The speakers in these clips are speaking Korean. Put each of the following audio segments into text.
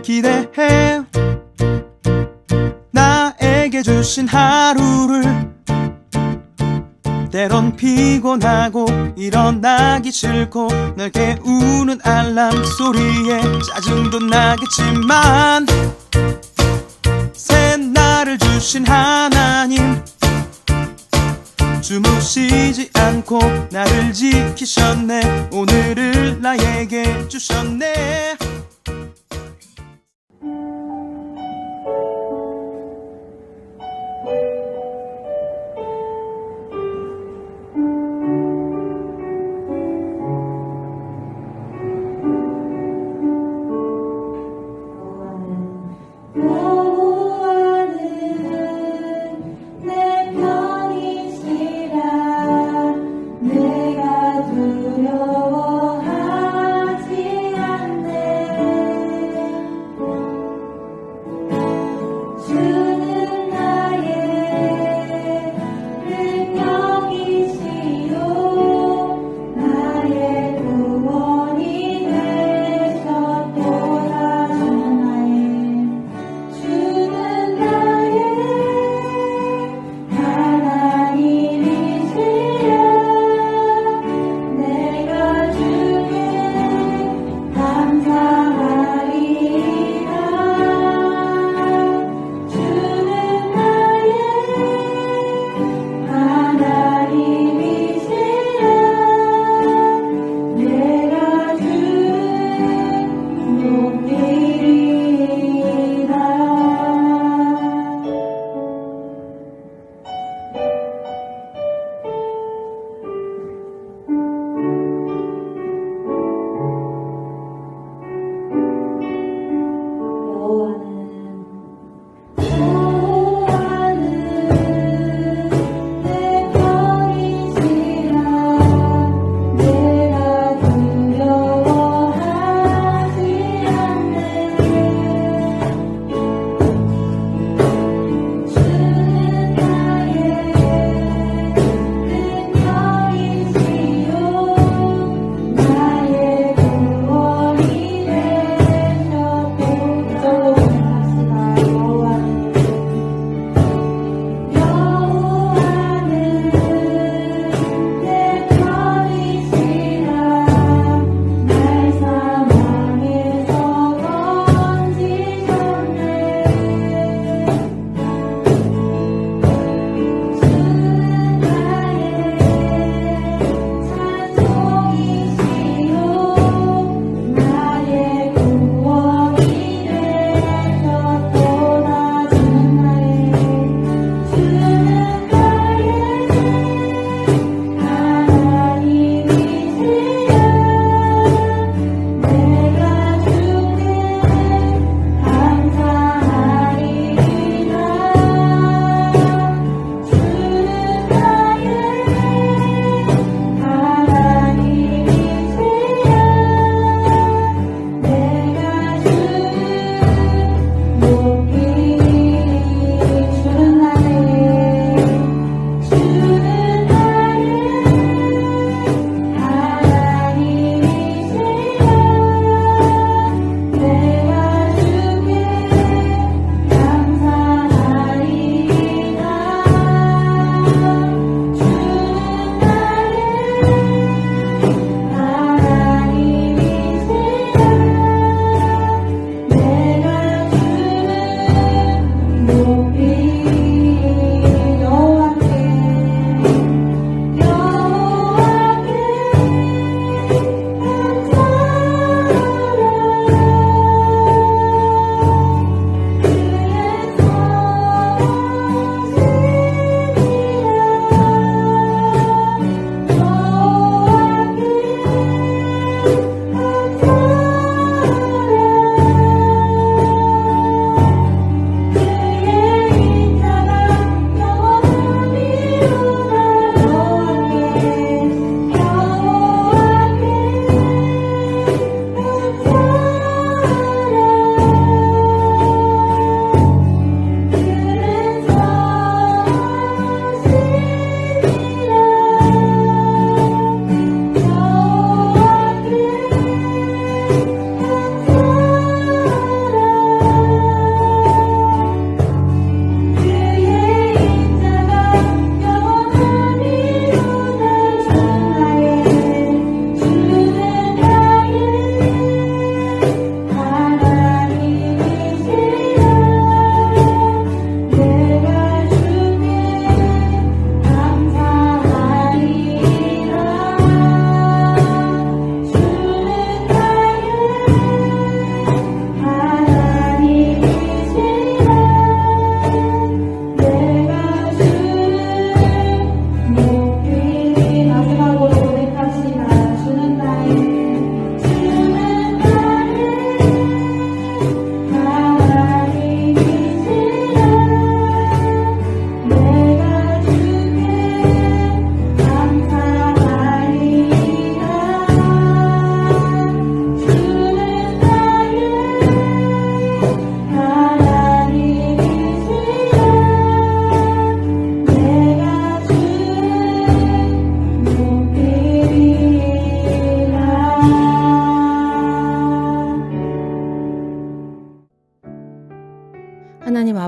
기대해. 나에게 주신 하루를 때론 피곤하고 일어나기 싫고 널 깨우는 알람 소리에 짜증도 나겠지만 새날을 주신 하나님 주무시지 않고 나를 지키셨네. 오늘을 나에게 주셨네.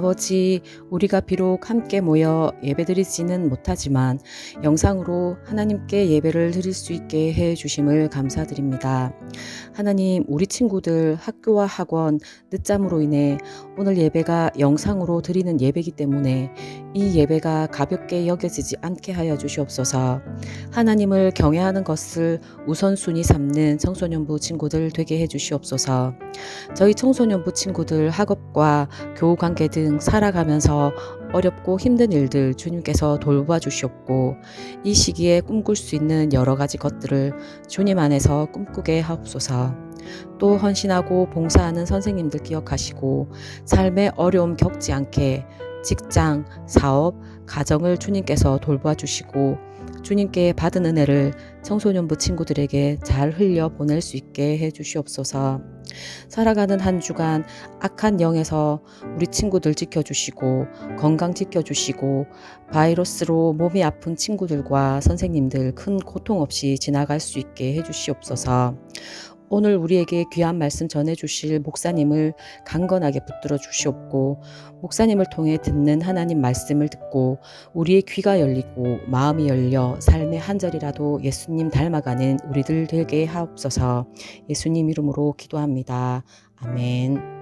아버지, 우리가 비록 함께 모여 예배드리지는 못하지만 영상으로 하나님께 예배를 드릴 수 있게 해 주심을 감사드립니다. 하나님, 우리 친구들 학교와 학원 늦잠으로 인해 오늘 예배가 영상으로 드리는 예배이기 때문에 이 예배가 가볍게 여겨지지 않게 하여 주시옵소서. 하나님을 경외하는 것을 우선순위 삼는 청소년부 친구들 되게 해 주시옵소서. 저희 청소년부 친구들 학업과 교우 관계 등 살아가면서 어렵고 힘든 일들 주님께서 돌봐 주시옵고 이 시기에 꿈꿀 수 있는 여러 가지 것들을 주님 안에서 꿈꾸게 하옵소서. 또 헌신하고 봉사하는 선생님들 기억하시고 삶의 어려움 겪지 않게 직장, 사업, 가정을 주님께서 돌봐 주시고 주님께 받은 은혜를 청소년부 친구들에게 잘 흘려 보낼 수 있게 해 주시옵소서. 살아가는 한 주간 악한 영에서 우리 친구들 지켜주시고 건강 지켜주시고 바이러스로 몸이 아픈 친구들과 선생님들 큰 고통 없이 지나갈 수 있게 해 주시옵소서. 오늘 우리에게 귀한 말씀 전해주실 목사님을 강건하게 붙들어 주시옵고 목사님을 통해 듣는 하나님 말씀을 듣고 우리의 귀가 열리고 마음이 열려 삶의 한 절이라도 예수님 닮아가는 우리들 되게 하옵소서. 예수님 이름으로 기도합니다. 아멘.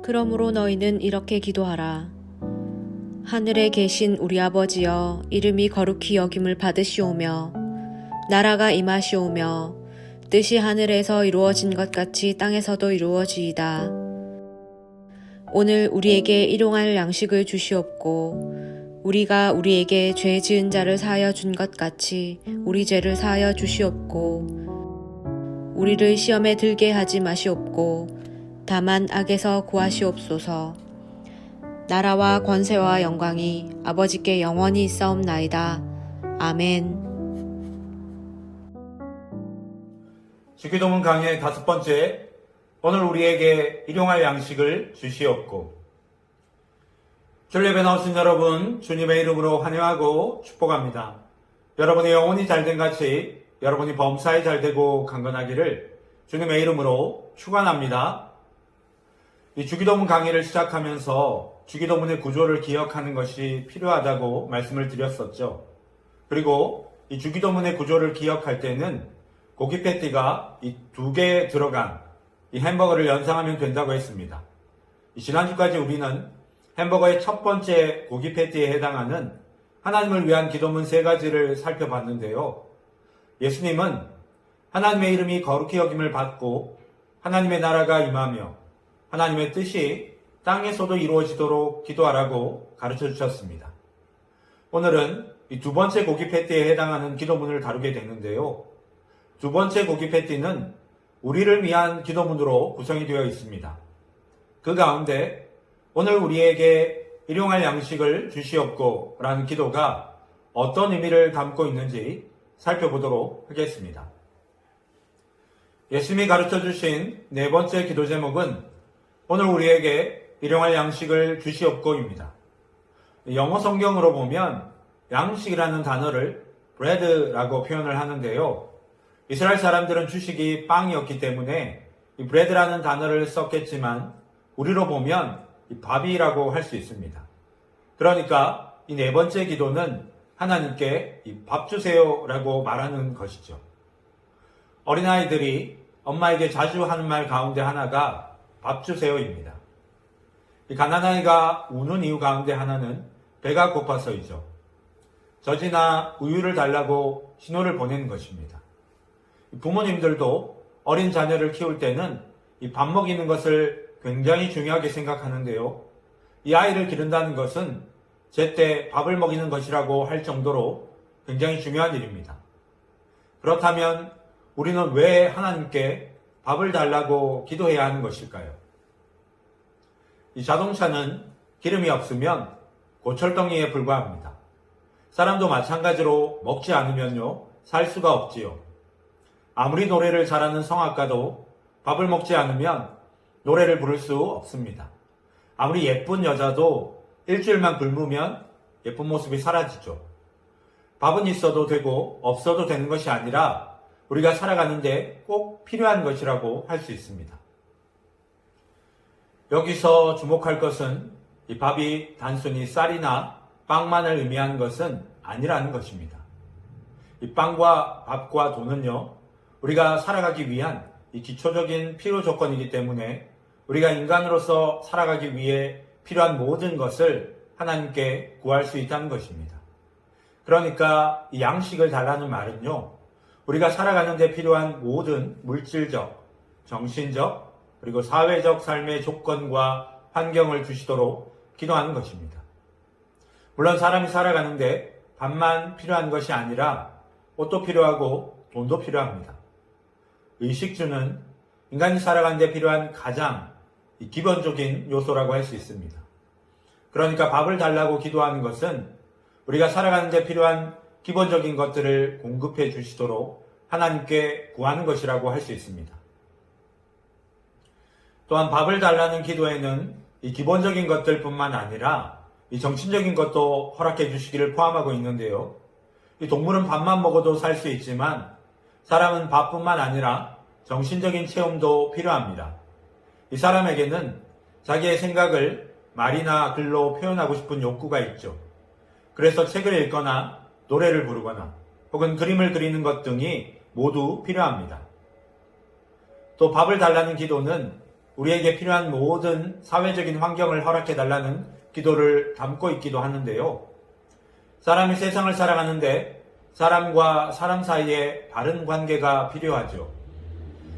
그러므로 너희는 이렇게 기도하라. 하늘에 계신 우리 아버지여, 이름이 거룩히 여김을 받으시오며 나라가 임하시오며 뜻이 하늘에서 이루어진 것 같이 땅에서도 이루어지이다. 오늘 우리에게 일용할 양식을 주시옵고 우리가 우리에게 죄 지은 자를 사하여 준 것 같이 우리 죄를 사하여 주시옵고 우리를 시험에 들게 하지 마시옵고 다만 악에서 구하시옵소서. 나라와 권세와 영광이 아버지께 영원히 있사옵나이다. 아멘. 주기도문 강의 5번째, 오늘 우리에게 일용할 양식을 주시옵고. 주일 예배 나오신 여러분, 주님의 이름으로 환영하고 축복합니다. 여러분의 영혼이 잘된 같이 여러분이 범사에 잘되고 강건하기를 주님의 이름으로 축원합니다. 이 주기도문 강의를 시작하면서 주기도문의 구조를 기억하는 것이 필요하다고 말씀을 드렸었죠. 그리고 이 주기도문의 구조를 기억할 때는 고기 패티가 이 2개 들어간 이 햄버거를 연상하면 된다고 했습니다. 지난주까지 우리는 햄버거의 첫 번째 고기 패티에 해당하는 하나님을 위한 기도문 3가지를 살펴봤는데요. 예수님은 하나님의 이름이 거룩히 여김을 받고 하나님의 나라가 임하며 하나님의 뜻이 땅에서도 이루어지도록 기도하라고 가르쳐 주셨습니다. 오늘은 이 2번째 고기 패티에 해당하는 기도문을 다루게 되는데요. 2번째 고기 패티는 우리를 위한 기도문으로 구성이 되어 있습니다. 그 가운데 오늘 우리에게 일용할 양식을 주시옵고 라는 기도가 어떤 의미를 담고 있는지 살펴보도록 하겠습니다. 예수님이 가르쳐 주신 4번째 기도 제목은 오늘 우리에게 일용할 양식을 주시옵고입니다. 영어 성경으로 보면 양식이라는 단어를 bread라고 표현을 하는데요. 이스라엘 사람들은 주식이 빵이었기 때문에 이 bread라는 단어를 썼겠지만 우리로 보면 이 밥이라고 할 수 있습니다. 그러니까 이 4번째 기도는 하나님께 이 밥 주세요라고 말하는 것이죠. 어린아이들이 엄마에게 자주 하는 말 가운데 하나가 밥 주세요입니다. 이 가난아이가 우는 이유 가운데 하나는 배가 고파서이죠. 젖이나 우유를 달라고 신호를 보내는 것입니다. 부모님들도 어린 자녀를 키울 때는 이 밥 먹이는 것을 굉장히 중요하게 생각하는데요. 이 아이를 기른다는 것은 제때 밥을 먹이는 것이라고 할 정도로 굉장히 중요한 일입니다. 그렇다면 우리는 왜 하나님께 밥을 달라고 기도해야 하는 것일까요? 이 자동차는 기름이 없으면 고철덩이에 불과합니다. 사람도 마찬가지로 먹지 않으면요, 살 수가 없지요. 아무리 노래를 잘하는 성악가도 밥을 먹지 않으면 노래를 부를 수 없습니다. 아무리 예쁜 여자도 일주일만 굶으면 예쁜 모습이 사라지죠. 밥은 있어도 되고 없어도 되는 것이 아니라 우리가 살아가는데 꼭 필요한 것이라고 할 수 있습니다. 여기서 주목할 것은 이 밥이 단순히 쌀이나 빵만을 의미하는 것은 아니라는 것입니다. 이 빵과 밥과 돈은요, 우리가 살아가기 위한 이 기초적인 필요 조건이기 때문에 우리가 인간으로서 살아가기 위해 필요한 모든 것을 하나님께 구할 수 있다는 것입니다. 그러니까 이 양식을 달라는 말은요, 우리가 살아가는 데 필요한 모든 물질적, 정신적, 그리고 사회적 삶의 조건과 환경을 주시도록 기도하는 것입니다. 물론 사람이 살아가는데 밥만 필요한 것이 아니라 옷도 필요하고 돈도 필요합니다. 의식주는 인간이 살아가는 데 필요한 가장 기본적인 요소라고 할 수 있습니다. 그러니까 밥을 달라고 기도하는 것은 우리가 살아가는 데 필요한 기본적인 것들을 공급해 주시도록 하나님께 구하는 것이라고 할 수 있습니다. 또한 밥을 달라는 기도에는 이 기본적인 것들뿐만 아니라 이 정신적인 것도 허락해 주시기를 포함하고 있는데요. 이 동물은 밥만 먹어도 살 수 있지만 사람은 밥뿐만 아니라 정신적인 체험도 필요합니다. 이 사람에게는 자기의 생각을 말이나 글로 표현하고 싶은 욕구가 있죠. 그래서 책을 읽거나 노래를 부르거나 혹은 그림을 그리는 것 등이 모두 필요합니다. 또 밥을 달라는 기도는 우리에게 필요한 모든 사회적인 환경을 허락해 달라는 기도를 담고 있기도 하는데요. 사람이 세상을 살아가는데 사람과 사람 사이에 바른 관계가 필요하죠.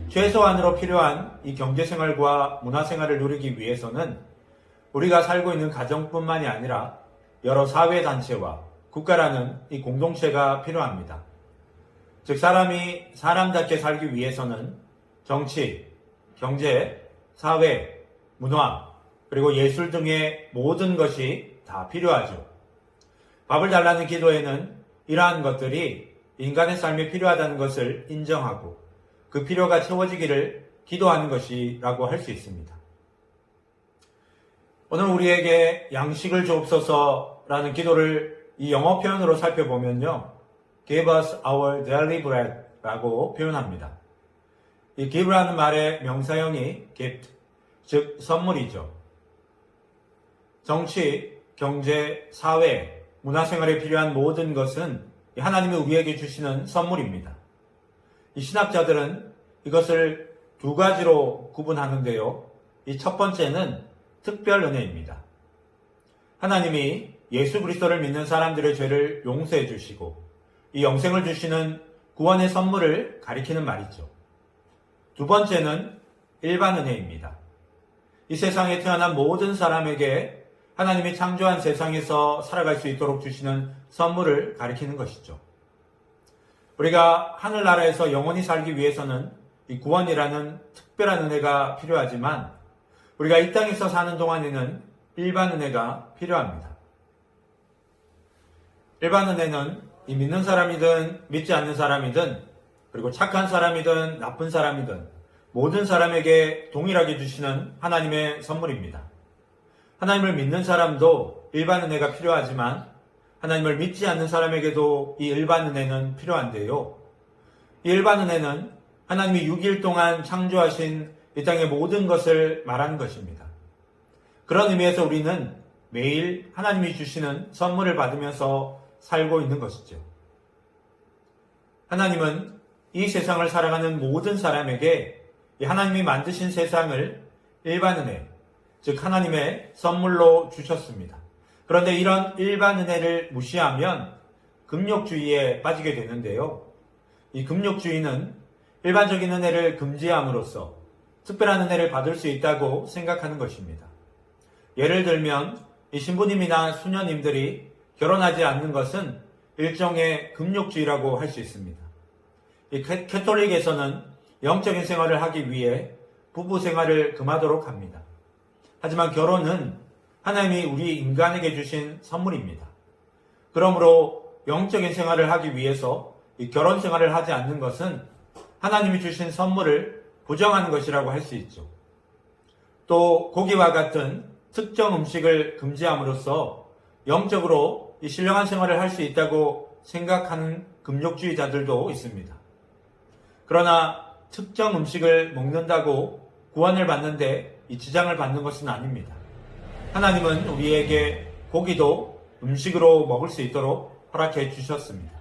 최소한으로 필요한 이 경제생활과 문화생활을 누리기 위해서는 우리가 살고 있는 가정뿐만이 아니라 여러 사회단체와 국가라는 이 공동체가 필요합니다. 즉 사람이 사람답게 살기 위해서는 정치, 경제, 사회, 문화, 그리고 예술 등의 모든 것이 다 필요하죠. 밥을 달라는 기도에는 이러한 것들이 인간의 삶에 필요하다는 것을 인정하고 그 필요가 채워지기를 기도하는 것이라고 할 수 있습니다. 오늘 우리에게 양식을 주옵소서라는 기도를 이 영어 표현으로 살펴보면요. Give us our daily bread 라고 표현합니다. 이 give라는 말의 명사형이 gift, 즉 선물이죠. 정치, 경제, 사회, 문화생활에 필요한 모든 것은 하나님이 우리에게 주시는 선물입니다. 이 신학자들은 이것을 두 가지로 구분하는데요. 이 첫 번째는 특별 은혜입니다. 하나님이 예수 그리스도를 믿는 사람들의 죄를 용서해 주시고 이 영생을 주시는 구원의 선물을 가리키는 말이죠. 두 번째는 일반 은혜입니다. 이 세상에 태어난 모든 사람에게 하나님이 창조한 세상에서 살아갈 수 있도록 주시는 선물을 가리키는 것이죠. 우리가 하늘나라에서 영원히 살기 위해서는 이 구원이라는 특별한 은혜가 필요하지만 우리가 이 땅에서 사는 동안에는 일반 은혜가 필요합니다. 일반 은혜는 이 믿는 사람이든 믿지 않는 사람이든 그리고 착한 사람이든 나쁜 사람이든 모든 사람에게 동일하게 주시는 하나님의 선물입니다. 하나님을 믿는 사람도 일반 은혜가 필요하지만 하나님을 믿지 않는 사람에게도 이 일반 은혜는 필요한데요. 이 일반 은혜는 하나님이 6일 동안 창조하신 이 땅의 모든 것을 말하는 것입니다. 그런 의미에서 우리는 매일 하나님이 주시는 선물을 받으면서 살고 있는 것이죠. 하나님은 이 세상을 살아가는 모든 사람에게 하나님이 만드신 세상을 일반 은혜, 즉 하나님의 선물로 주셨습니다. 그런데 이런 일반 은혜를 무시하면 금욕주의에 빠지게 되는데요. 이 금욕주의는 일반적인 은혜를 금지함으로써 특별한 은혜를 받을 수 있다고 생각하는 것입니다. 예를 들면 이 신부님이나 수녀님들이 결혼하지 않는 것은 일종의 금욕주의라고 할 수 있습니다. 이 캐톨릭에서는 영적인 생활을 하기 위해 부부 생활을 금하도록 합니다. 하지만 결혼은 하나님이 우리 인간에게 주신 선물입니다. 그러므로 영적인 생활을 하기 위해서 이 결혼 생활을 하지 않는 것은 하나님이 주신 선물을 부정하는 것이라고 할 수 있죠. 또 고기와 같은 특정 음식을 금지함으로써 영적으로 이 신령한 생활을 할 수 있다고 생각하는 금욕주의자들도 있습니다. 그러나 특정 음식을 먹는다고 구원을 받는데 이 지장을 받는 것은 아닙니다. 하나님은 우리에게 고기도 음식으로 먹을 수 있도록 허락해 주셨습니다.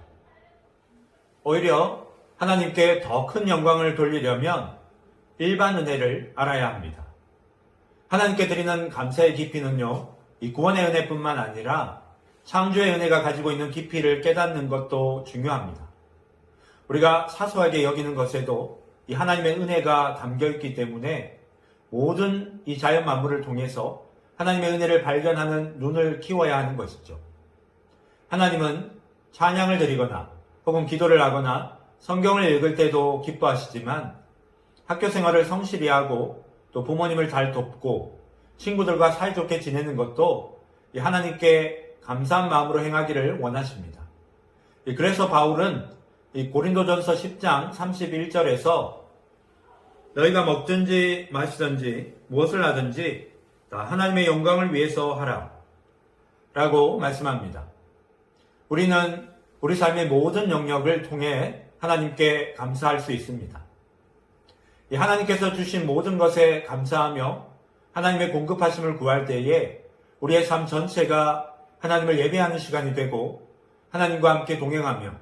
오히려 하나님께 더 큰 영광을 돌리려면 일반 은혜를 알아야 합니다. 하나님께 드리는 감사의 깊이는요, 이 구원의 은혜뿐만 아니라 창조의 은혜가 가지고 있는 깊이를 깨닫는 것도 중요합니다. 우리가 사소하게 여기는 것에도 이 하나님의 은혜가 담겨 있기 때문에 모든 이 자연 만물을 통해서 하나님의 은혜를 발견하는 눈을 키워야 하는 것이죠. 하나님은 찬양을 드리거나 혹은 기도를 하거나 성경을 읽을 때도 기뻐하시지만 학교 생활을 성실히 하고 또 부모님을 잘 돕고 친구들과 사이좋게 지내는 것도 이 하나님께 감사한 마음으로 행하기를 원하십니다. 그래서 바울은 이 고린도전서 10장 31절에서 너희가 먹든지 마시든지 무엇을 하든지 다 하나님의 영광을 위해서 하라 라고 말씀합니다. 우리는 우리 삶의 모든 영역을 통해 하나님께 감사할 수 있습니다. 이 하나님께서 주신 모든 것에 감사하며 하나님의 공급하심을 구할 때에 우리의 삶 전체가 하나님을 예배하는 시간이 되고 하나님과 함께 동행하며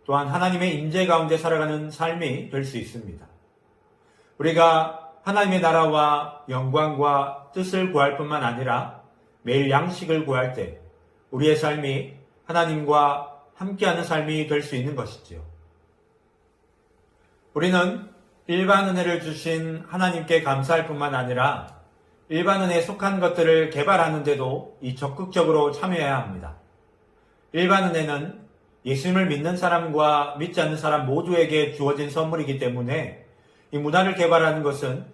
또한 하나님의 임재 가운데 살아가는 삶이 될 수 있습니다. 우리가 하나님의 나라와 영광과 뜻을 구할 뿐만 아니라 매일 양식을 구할 때 우리의 삶이 하나님과 함께하는 삶이 될 수 있는 것이지요. 우리는 일반 은혜를 주신 하나님께 감사할 뿐만 아니라 일반 은혜에 속한 것들을 개발하는 데도 적극적으로 참여해야 합니다. 일반 은혜는 예수님을 믿는 사람과 믿지 않는 사람 모두에게 주어진 선물이기 때문에 이 문화를 개발하는 것은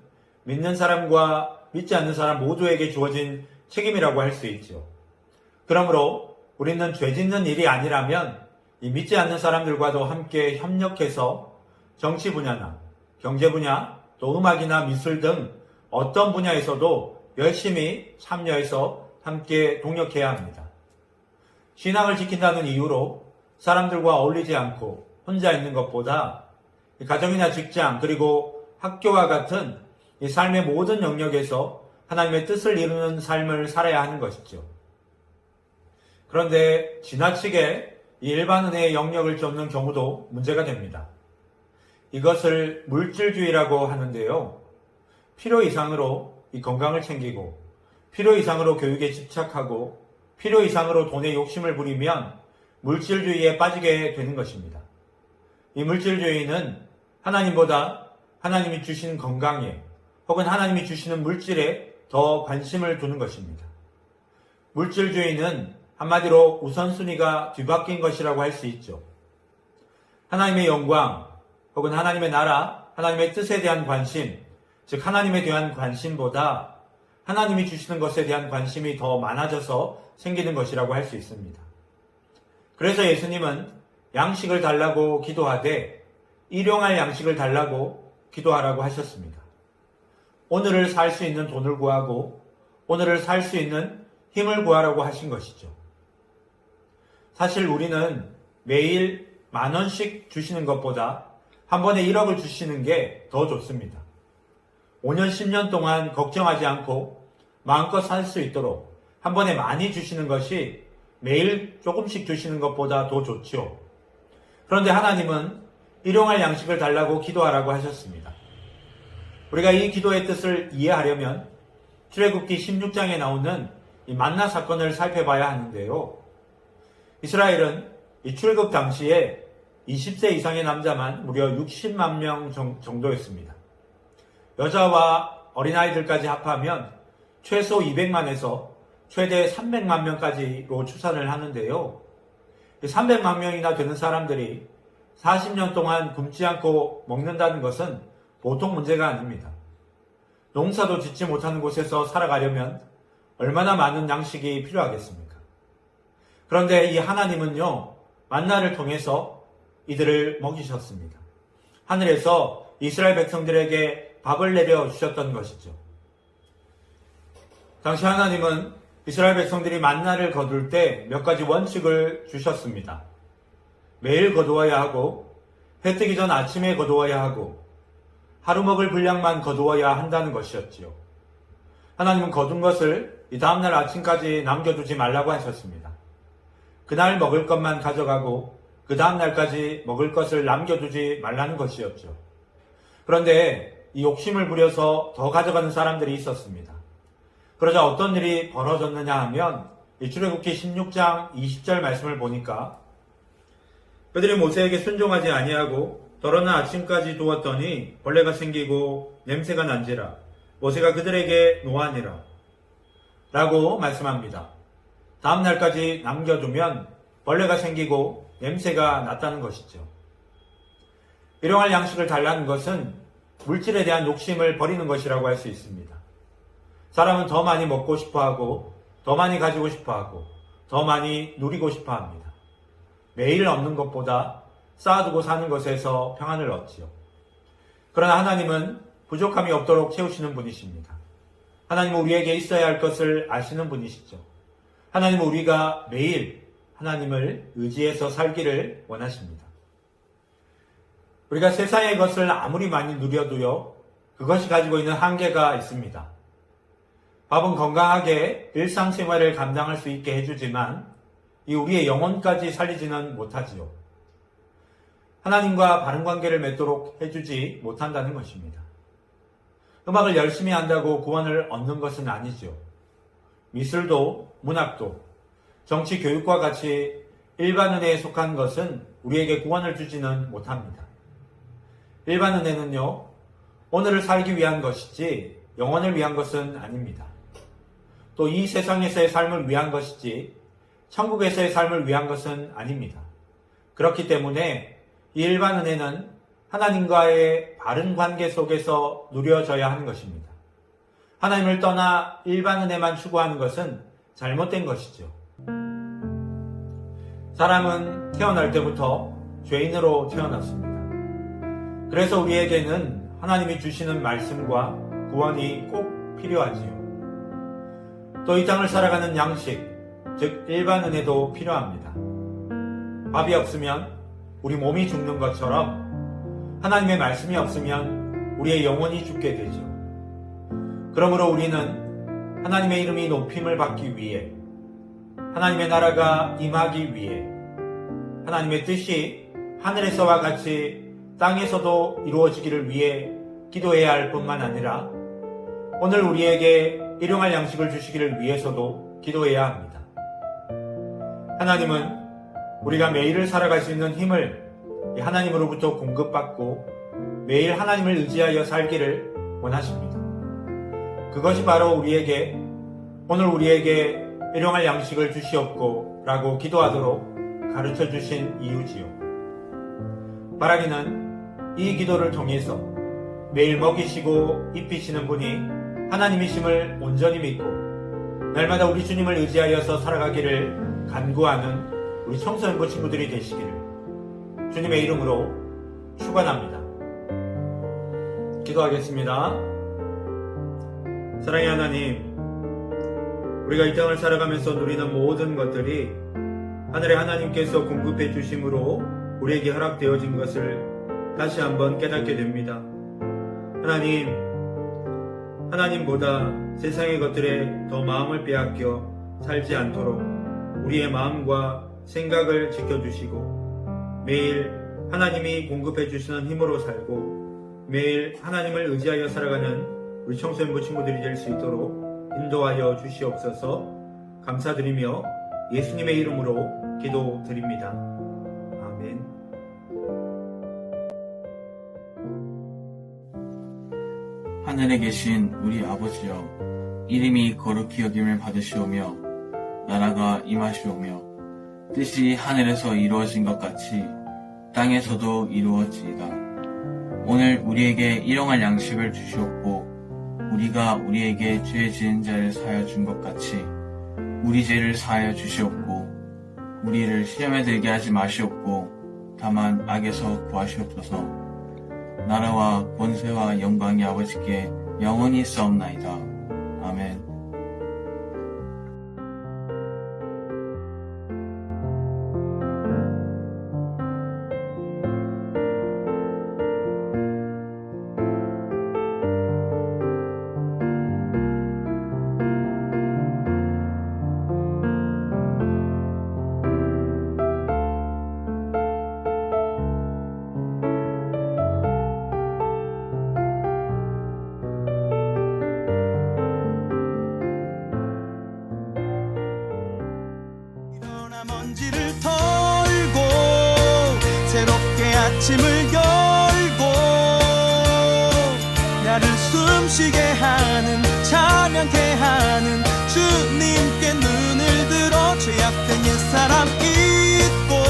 믿는 사람과 믿지 않는 사람 모두에게 주어진 책임이라고 할 수 있죠. 그러므로 우리는 죄 짓는 일이 아니라면 이 믿지 않는 사람들과도 함께 협력해서 정치 분야나 경제 분야, 또 음악이나 미술 등 어떤 분야에서도 열심히 참여해서 함께 동역해야 합니다. 신앙을 지킨다는 이유로 사람들과 어울리지 않고 혼자 있는 것보다 가정이나 직장 그리고 학교와 같은 이 삶의 모든 영역에서 하나님의 뜻을 이루는 삶을 살아야 하는 것이죠. 그런데 지나치게 이 일반 은혜의 영역을 쫓는 경우도 문제가 됩니다. 이것을 물질주의라고 하는데요. 필요 이상으로 이 건강을 챙기고 필요 이상으로 교육에 집착하고 필요 이상으로 돈에 욕심을 부리면 물질주의에 빠지게 되는 것입니다. 이 물질주의는 하나님보다 하나님이 주신 건강에 혹은 하나님이 주시는 물질에 더 관심을 두는 것입니다. 물질주의는 한마디로 우선순위가 뒤바뀐 것이라고 할 수 있죠. 하나님의 영광 혹은 하나님의 나라, 하나님의 뜻에 대한 관심, 즉 하나님에 대한 관심보다 하나님이 주시는 것에 대한 관심이 더 많아져서 생기는 것이라고 할 수 있습니다. 그래서 예수님은 양식을 달라고 기도하되 일용할 양식을 달라고 기도하라고 하셨습니다. 오늘을 살 수 있는 돈을 구하고 오늘을 살 수 있는 힘을 구하라고 하신 것이죠. 사실 우리는 매일 10,000원씩 주시는 것보다 한 번에 1억을 주시는 게 더 좋습니다. 5년, 10년 동안 걱정하지 않고 마음껏 살 수 있도록 한 번에 많이 주시는 것이 매일 조금씩 주시는 것보다 더 좋죠. 그런데 하나님은 일용할 양식을 달라고 기도하라고 하셨습니다. 우리가 이 기도의 뜻을 이해하려면 출애굽기 16장에 나오는 이 만나 사건을 살펴봐야 하는데요. 이스라엘은 이 출애굽 당시에 20세 이상의 남자만 무려 60만 명 정도였습니다. 여자와 어린아이들까지 합하면 최소 200만에서 최대 300만 명까지로 추산을 하는데요. 300만 명이나 되는 사람들이 40년 동안 굶지 않고 먹는다는 것은 보통 문제가 아닙니다. 농사도 짓지 못하는 곳에서 살아가려면 얼마나 많은 양식이 필요하겠습니까? 그런데 이 하나님은요, 만나를 통해서 이들을 먹이셨습니다. 하늘에서 이스라엘 백성들에게 밥을 내려 주셨던 것이죠. 당시 하나님은 이스라엘 백성들이 만나를 거둘 때 몇 가지 원칙을 주셨습니다. 매일 거두어야 하고, 해 뜨기 전 아침에 거두어야 하고, 하루 먹을 분량만 거두어야 한다는 것이었지요. 하나님은 거둔 것을 이 다음날 아침까지 남겨두지 말라고 하셨습니다. 그날 먹을 것만 가져가고 그 다음날까지 먹을 것을 남겨두지 말라는 것이었죠. 그런데 이 욕심을 부려서 더 가져가는 사람들이 있었습니다. 그러자 어떤 일이 벌어졌느냐 하면 이 출애굽기 16장 20절 말씀을 보니까 그들이 모세에게 순종하지 아니하고 더러는 아침까지 두었더니 벌레가 생기고 냄새가 난지라 모세가 그들에게 노하니라 라고 말씀합니다. 다음 날까지 남겨두면 벌레가 생기고 냄새가 났다는 것이죠. 일용할 양식을 달라는 것은 물질에 대한 욕심을 버리는 것이라고 할 수 있습니다. 사람은 더 많이 먹고 싶어하고 더 많이 가지고 싶어하고 더 많이 누리고 싶어합니다. 매일 얻는 것보다 쌓아두고 사는 것에서 평안을 얻지요. 그러나 하나님은 부족함이 없도록 채우시는 분이십니다. 하나님은 우리에게 있어야 할 것을 아시는 분이시죠. 하나님은 우리가 매일 하나님을 의지해서 살기를 원하십니다. 우리가 세상의 것을 아무리 많이 누려도요, 그것이 가지고 있는 한계가 있습니다. 밥은 건강하게 일상생활을 감당할 수 있게 해주지만 이 우리의 영혼까지 살리지는 못하지요. 하나님과 바른 관계를 맺도록 해주지 못한다는 것입니다. 음악을 열심히 한다고 구원을 얻는 것은 아니죠. 미술도 문학도 정치 교육과 같이 일반 은혜에 속한 것은 우리에게 구원을 주지는 못합니다. 일반 은혜는요, 오늘을 살기 위한 것이지 영원을 위한 것은 아닙니다. 또 이 세상에서의 삶을 위한 것이지 천국에서의 삶을 위한 것은 아닙니다. 그렇기 때문에 이 일반 은혜는 하나님과의 바른 관계 속에서 누려져야 하는 것입니다. 하나님을 떠나 일반 은혜만 추구하는 것은 잘못된 것이죠. 사람은 태어날 때부터 죄인으로 태어났습니다. 그래서 우리에게는 하나님이 주시는 말씀과 구원이 꼭 필요하지요. 또 이 땅을 살아가는 양식, 즉 일반 은혜도 필요합니다. 밥이 없으면 우리 몸이 죽는 것처럼 하나님의 말씀이 없으면 우리의 영혼이 죽게 되죠. 그러므로 우리는 하나님의 이름이 높임을 받기 위해, 하나님의 나라가 임하기 위해, 하나님의 뜻이 하늘에서와 같이 땅에서도 이루어지기를 위해 기도해야 할 뿐만 아니라 오늘 우리에게 일용할 양식을 주시기를 위해서도 기도해야 합니다. 하나님은 우리가 매일을 살아갈 수 있는 힘을 하나님으로부터 공급받고 매일 하나님을 의지하여 살기를 원하십니다. 그것이 바로 오늘 우리에게 일용할 양식을 주시옵고 라고 기도하도록 가르쳐 주신 이유지요. 바라기는 이 기도를 통해서 매일 먹이시고 입히시는 분이 하나님이심을 온전히 믿고 날마다 우리 주님을 의지하여서 살아가기를 간구하는 우리 청소년부 친구들이 되시기를 주님의 이름으로 축원합니다. 기도하겠습니다. 사랑의 하나님, 우리가 이 땅을 살아가면서 누리는 모든 것들이 하늘의 하나님께서 공급해 주심으로 우리에게 허락되어진 것을 다시 한번 깨닫게 됩니다. 하나님보다 세상의 것들에 더 마음을 빼앗겨 살지 않도록 우리의 마음과 생각을 지켜주시고 매일 하나님이 공급해 주시는 힘으로 살고 매일 하나님을 의지하여 살아가는 우리 청소년부 친구들이 될 수 있도록 인도하여 주시옵소서. 감사드리며 예수님의 이름으로 기도드립니다. 아멘. 하늘에 계신 우리 아버지여, 이름이 거룩히 여김을 받으시오며 나라가 임하시오며 뜻이 하늘에서 이루어진 것 같이 땅에서도 이루어지이다. 오늘 우리에게 일용할 양식을 주시옵고 우리가 우리에게 죄 지은 자를 사하여 준 것 같이 우리 죄를 사하여 주시옵고 우리를 시험에 들게 하지 마시옵고 다만 악에서 구하시옵소서. 나라와 권세와 영광이 아버지께 영원히 있사옵나이다. 아멘. 침을 열고 나를 숨쉬게 하는 찬양케 하는 주님께 눈을 들어 죄악된 옛사람 잊고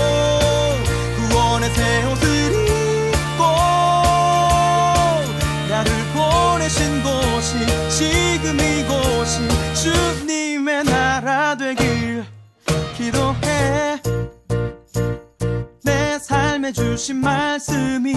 구원의 새 옷을 입고 나를 보내신 곳이 지금 이곳이 주님의 나라 되길 기도해. 내 삶에 주신 말씀이